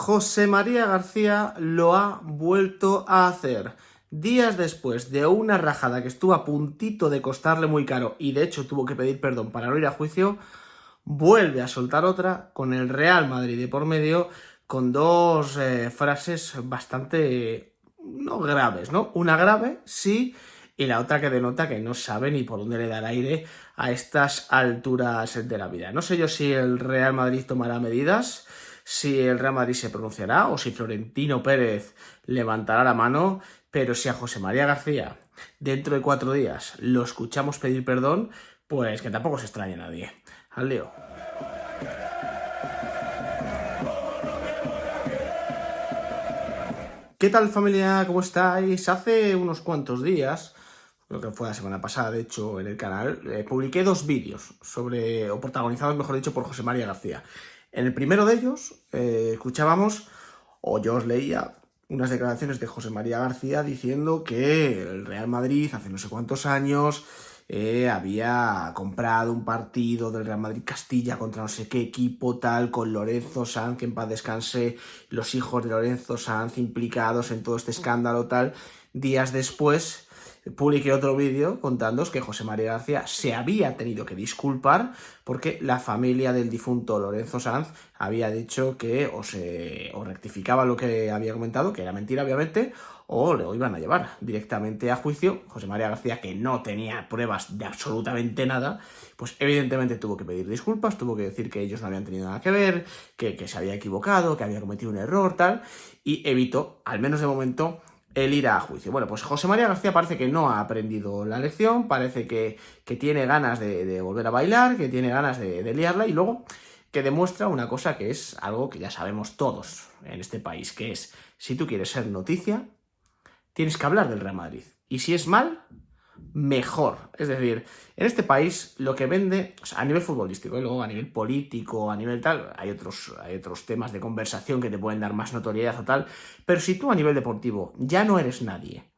José María García lo ha vuelto a hacer. Días después de una rajada que estuvo a puntito de costarle muy caro y de hecho tuvo que pedir perdón para no ir a juicio, vuelve a soltar otra con el Real Madrid de por medio, con dos frases bastante no graves, ¿no? Una grave, sí, y la otra que denota que no sabe ni por dónde le dar aire a estas alturas de la vida. No sé yo si el Real Madrid tomará medidas, si el Real Madrid se pronunciará o si Florentino Pérez levantará la mano, pero si a José María García dentro de 4 días lo escuchamos pedir perdón, pues que tampoco se extrañe nadie. Al lío. ¿Qué tal, familia? ¿Cómo estáis? Hace unos cuantos días, creo que fue la semana pasada, de hecho, en el canal, publiqué 2 vídeos sobre, o protagonizados, mejor dicho, por José María García. En el primero de ellos, escuchábamos, o yo os leía, unas declaraciones de José María García diciendo que el Real Madrid hace no sé cuántos años había comprado un partido del Real Madrid Castilla contra no sé qué equipo tal, con Lorenzo Sanz, que en paz descanse, los hijos de Lorenzo Sanz implicados en todo este escándalo tal. Días después publiqué otro vídeo contándoos que José María García se había tenido que disculpar porque la familia del difunto Lorenzo Sanz había dicho que o rectificaba lo que había comentado, que era mentira obviamente, o lo iban a llevar directamente a juicio. José María García, que no tenía pruebas de absolutamente nada, pues evidentemente tuvo que pedir disculpas, tuvo que decir que ellos no habían tenido nada que ver, que se había equivocado, que había cometido un error, tal, y evitó, al menos de momento, el ir a juicio. Bueno, pues José María García parece que no ha aprendido la lección, parece que tiene ganas de volver a bailar, que tiene ganas de liarla, y luego que demuestra una cosa que es algo que ya sabemos todos en este país, que es, si tú quieres ser noticia, tienes que hablar del Real Madrid. Y si es mal, mejor. Es decir, en este país lo que vende, o sea, a nivel futbolístico, y luego a nivel político, a nivel tal, hay otros temas de conversación que te pueden dar más notoriedad o tal, pero si tú a nivel deportivo ya no eres nadie,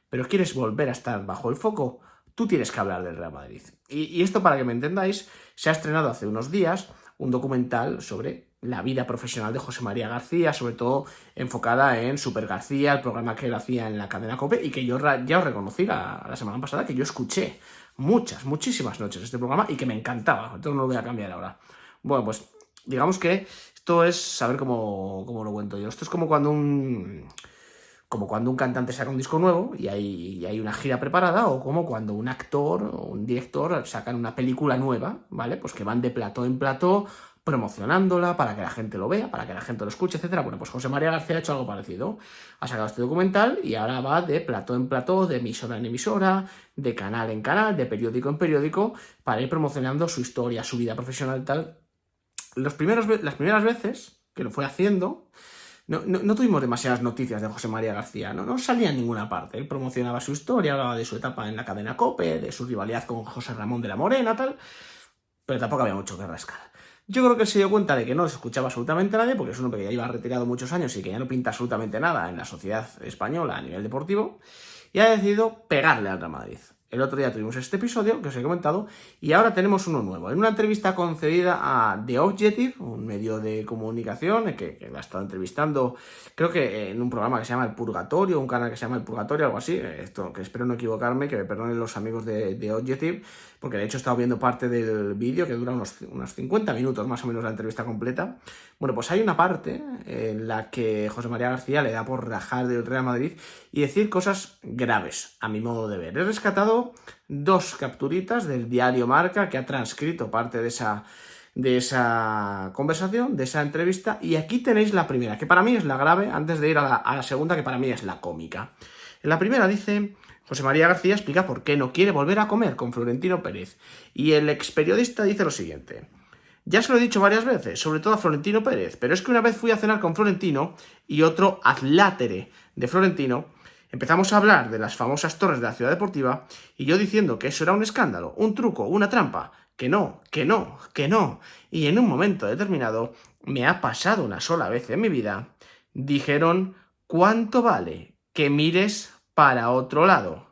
pero quieres volver a estar bajo el foco, tú tienes que hablar del Real Madrid. Y esto, para que me entendáis, se ha estrenado hace unos días un documental sobre la vida profesional de José María García, sobre todo enfocada en Super García, el programa que él hacía en la cadena COPE, y que yo ya os reconocí la semana pasada, que yo escuché muchísimas noches este programa y que me encantaba. Entonces no lo voy a cambiar ahora. Bueno, pues digamos que esto es saber cómo lo cuento yo. Esto es como cuando un cantante saca un disco nuevo y hay una gira preparada, o como cuando un actor o un director sacan una película nueva, ¿vale? Pues que van de plató en plató promocionándola para que la gente lo vea, para que la gente lo escuche, etcétera. Bueno, pues José María García ha hecho algo parecido. Ha sacado este documental y ahora va de plató en plató, de emisora en emisora, de canal en canal, de periódico en periódico, para ir promocionando su historia, su vida profesional y tal. Las primeras veces que lo fue haciendo, no tuvimos demasiadas noticias de José María García, no salía en ninguna parte. Él promocionaba su historia, hablaba de su etapa en la cadena COPE, de su rivalidad con José Ramón de la Morena, tal, pero tampoco había mucho que rascar. Yo creo que él se dio cuenta de que no se escuchaba absolutamente nadie, porque es un hombre que ya lleva retirado muchos años y que ya no pinta absolutamente nada en la sociedad española a nivel deportivo, y ha decidido pegarle al Real Madrid. El otro día tuvimos este episodio que os he comentado y ahora tenemos uno nuevo. En una entrevista concedida a The Objective, un medio de comunicación que la ha estado entrevistando, creo que en un programa que se llama El Purgatorio, un canal que se llama El Purgatorio, algo así. Esto, que espero no equivocarme, que me perdonen los amigos de The Objective, porque de hecho he estado viendo parte del vídeo que dura unos 50 minutos más o menos la entrevista completa. Bueno, pues hay una parte en la que José María García le da por rajar del Real Madrid y decir cosas graves, a mi modo de ver. He rescatado 2 capturitas del diario Marca, que ha transcrito parte de esa conversación, de esa entrevista, y aquí tenéis la primera, que para mí es la grave, antes de ir a la segunda, que para mí es la cómica. En la primera dice: José María García explica por qué no quiere volver a comer con Florentino Pérez, y el experiodista dice lo siguiente: ya se lo he dicho varias veces, sobre todo a Florentino Pérez, pero es que una vez fui a cenar con Florentino y otro adlátere de Florentino, empezamos a hablar de las famosas torres de la Ciudad Deportiva y yo diciendo que eso era un escándalo, un truco, una trampa, que no. Y en un momento determinado, me ha pasado una sola vez en mi vida, dijeron: ¿cuánto vale que mires para otro lado?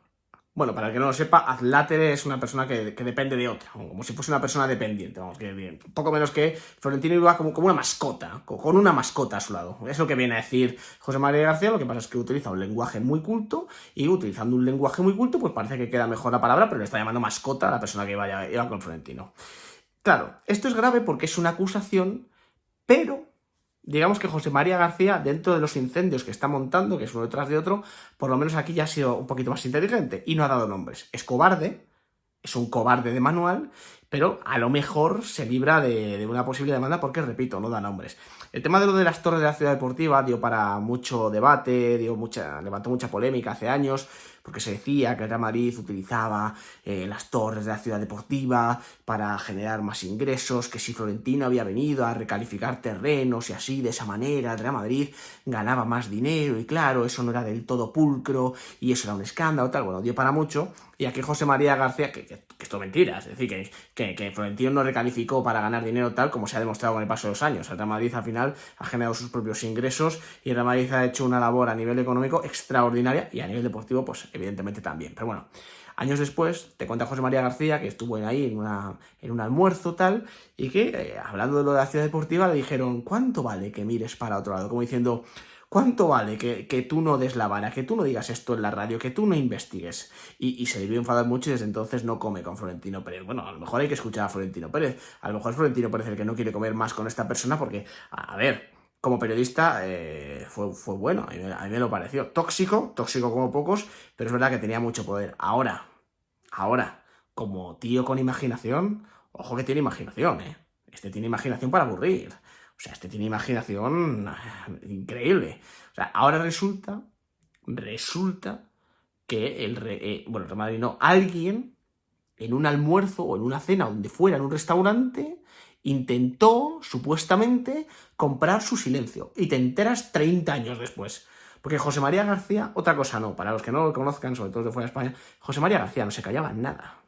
Bueno, para el que no lo sepa, adlátere es una persona que depende de otra, como si fuese una persona dependiente, vamos, que bien, poco menos que Florentino iba como una mascota, con una mascota a su lado. Es lo que viene a decir José María García, lo que pasa es que utiliza un lenguaje muy culto, y utilizando un lenguaje muy culto, pues parece que queda mejor la palabra, pero le está llamando mascota a la persona que iba con Florentino. Claro, esto es grave porque es una acusación, pero digamos que José María García, dentro de los incendios que está montando, que es uno detrás de otro, por lo menos aquí ya ha sido un poquito más inteligente y no ha dado nombres. Es cobarde, es un cobarde de manual, pero a lo mejor se libra de una posible demanda porque, repito, no da nombres. El tema de lo de las torres de la Ciudad Deportiva dio para mucho debate, levantó mucha polémica hace años, porque se decía que el Real Madrid utilizaba las torres de la Ciudad Deportiva para generar más ingresos, que si Florentino había venido a recalificar terrenos y así, de esa manera, el Real Madrid ganaba más dinero, y claro, eso no era del todo pulcro, y eso era un escándalo, tal, bueno, dio para mucho. Y aquí José María García, que esto es mentira, es decir, que Florentino no recalificó para ganar dinero tal, como se ha demostrado con el paso de los años. El Real Madrid al final ha generado sus propios ingresos, y el Real Madrid ha hecho una labor a nivel económico extraordinaria, y a nivel deportivo, pues evidentemente también. Pero bueno, años después te cuenta José María García que estuvo ahí en un almuerzo tal, y que hablando de lo de la Ciudad Deportiva le dijeron: ¿cuánto vale que mires para otro lado? Como diciendo: ¿cuánto vale que tú no des la vara, que tú no digas esto en la radio, que tú no investigues? Y se debió enfadar mucho, y desde entonces no come con Florentino Pérez. Bueno, a lo mejor hay que escuchar a Florentino Pérez. A lo mejor es Florentino Pérez el que no quiere comer más con esta persona porque, a ver, como periodista fue bueno, a mí me lo pareció. Tóxico como pocos, pero es verdad que tenía mucho poder. Ahora, como tío con imaginación, ojo que tiene imaginación, ¿eh? Este tiene imaginación para aburrir. O sea, este tiene imaginación increíble. O sea, ahora resulta que el Real Madrid no, alguien en un almuerzo o en una cena, donde fuera, en un restaurante, intentó, supuestamente, comprar su silencio. Y te enteras 30 años después. Porque José María García, otra cosa no, para los que no lo conozcan, sobre todo de fuera de España, José María García no se callaba nada.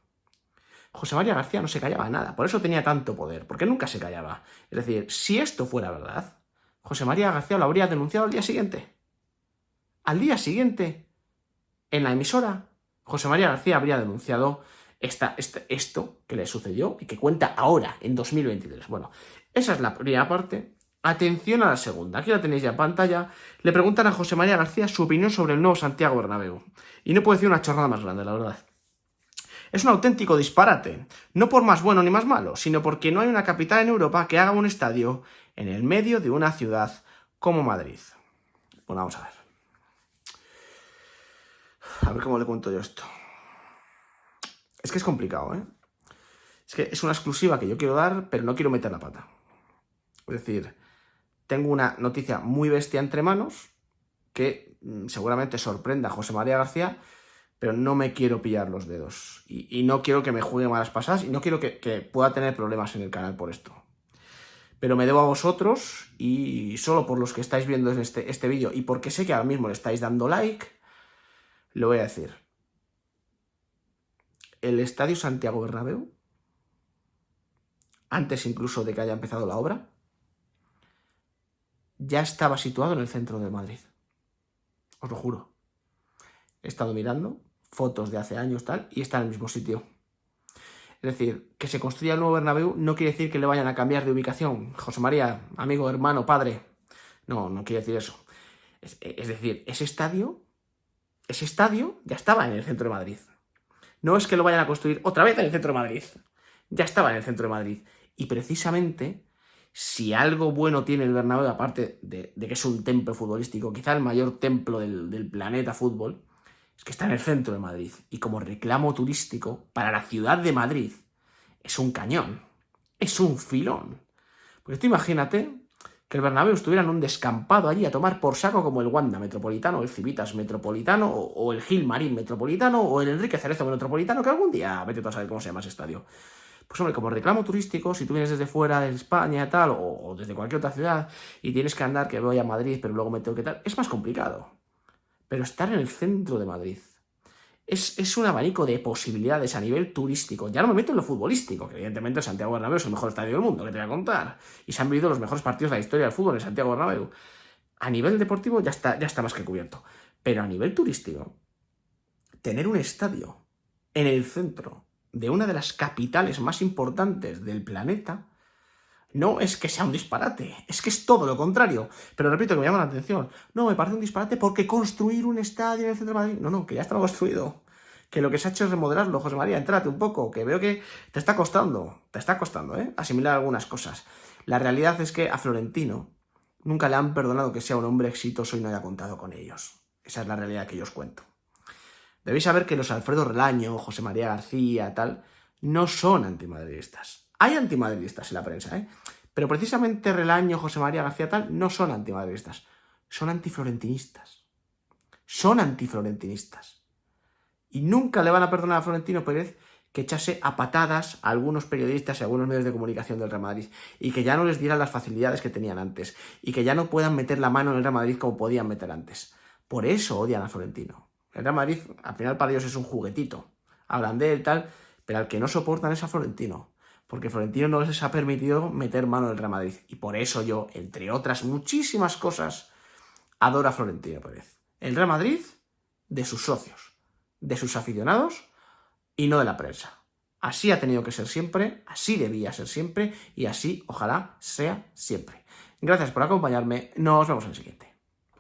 José María García no se callaba nada, por eso tenía tanto poder, porque nunca se callaba. Es decir, si esto fuera verdad, José María García lo habría denunciado al día siguiente. Al día siguiente, en la emisora, José María García habría denunciado esto que le sucedió y que cuenta ahora, en 2023. Bueno, esa es la primera parte. Atención a la segunda. Aquí la tenéis ya en pantalla. Le preguntan a José María García su opinión sobre el nuevo Santiago Bernabéu. Y no puedo decir una chorrada más grande, la verdad. Es un auténtico disparate, no por más bueno ni más malo, sino porque no hay una capital en Europa que haga un estadio en el medio de una ciudad como Madrid. Bueno, vamos a ver. A ver cómo le cuento yo esto. Es que es complicado, ¿eh? Es que es una exclusiva que yo quiero dar, pero no quiero meter la pata. Es decir, tengo una noticia muy bestia entre manos que seguramente sorprenda a José María García, pero no me quiero pillar los dedos. Y no quiero que me juegue malas pasadas, y no quiero que pueda tener problemas en el canal por esto. Pero me debo a vosotros, y solo por los que estáis viendo este vídeo, y porque sé que ahora mismo le estáis dando like, lo voy a decir. El Estadio Santiago Bernabéu, antes incluso de que haya empezado la obra, ya estaba situado en el centro de Madrid. Os lo juro. He estado mirando fotos de hace años tal, y está en el mismo sitio. Es decir, que se construya el nuevo Bernabéu no quiere decir que le vayan a cambiar de ubicación. José María, amigo, hermano, padre. No quiere decir eso. Es decir, ese estadio ya estaba en el centro de Madrid. No es que lo vayan a construir otra vez en el centro de Madrid. Ya estaba en el centro de Madrid. Y precisamente, si algo bueno tiene el Bernabéu, aparte de que es un templo futbolístico, quizá el mayor templo del planeta fútbol, es que está en el centro de Madrid. Y como reclamo turístico para la ciudad de Madrid, es un cañón. Es un filón. Porque tú imagínate que el Bernabéu estuviera en un descampado allí a tomar por saco, como el Wanda Metropolitano, el Civitas Metropolitano, o el Gilmarín Metropolitano, o el Enrique Cerezo Metropolitano, que algún día vete tú a saber cómo se llama ese estadio. Pues hombre, como reclamo turístico, si tú vienes desde fuera de España tal, o desde cualquier otra ciudad, y tienes que andar, que voy a Madrid, pero luego me tengo que tal, es más complicado. Pero estar en el centro de Madrid es un abanico de posibilidades a nivel turístico. Ya no me meto en lo futbolístico, que evidentemente el Santiago Bernabéu es el mejor estadio del mundo, que te voy a contar. Y se han vivido los mejores partidos de la historia del fútbol en Santiago A nivel deportivo ya está más que cubierto. Pero a nivel turístico, tener un estadio en el centro de una de las capitales más importantes del planeta no es que sea un disparate, es que es todo lo contrario. Pero repito que me llama la atención. No, me parece un disparate porque construir un estadio en el centro de Madrid... No, que ya estaba construido. Que lo que se ha hecho es remodelarlo. José María, entrate un poco, que veo que te está costando, asimilar algunas cosas. La realidad es que a Florentino nunca le han perdonado que sea un hombre exitoso y no haya contado con ellos. Esa es la realidad que yo os cuento. Debéis saber que los Alfredo Relaño, José María García, tal, no son antimadridistas. Hay antimadridistas en la prensa, pero precisamente Relaño, José María García, tal, no son antimadridistas. Son antiflorentinistas. Son antiflorentinistas. Y nunca le van a perdonar a Florentino Pérez que echase a patadas a algunos periodistas y a algunos medios de comunicación del Real Madrid y que ya no les dieran las facilidades que tenían antes y que ya no puedan meter la mano en el Real Madrid como podían meter antes. Por eso odian a Florentino. El Real Madrid, al final, para ellos es un juguetito. Hablan de él, tal, pero al que no soportan es a Florentino. Porque Florentino no les ha permitido meter mano en el Real Madrid. Y por eso yo, entre otras muchísimas cosas, adoro a Florentino Pérez. El Real Madrid, de sus socios, de sus aficionados y no de la prensa. Así ha tenido que ser siempre, así debía ser siempre y así, ojalá, sea siempre. Gracias por acompañarme. Nos vemos en el siguiente.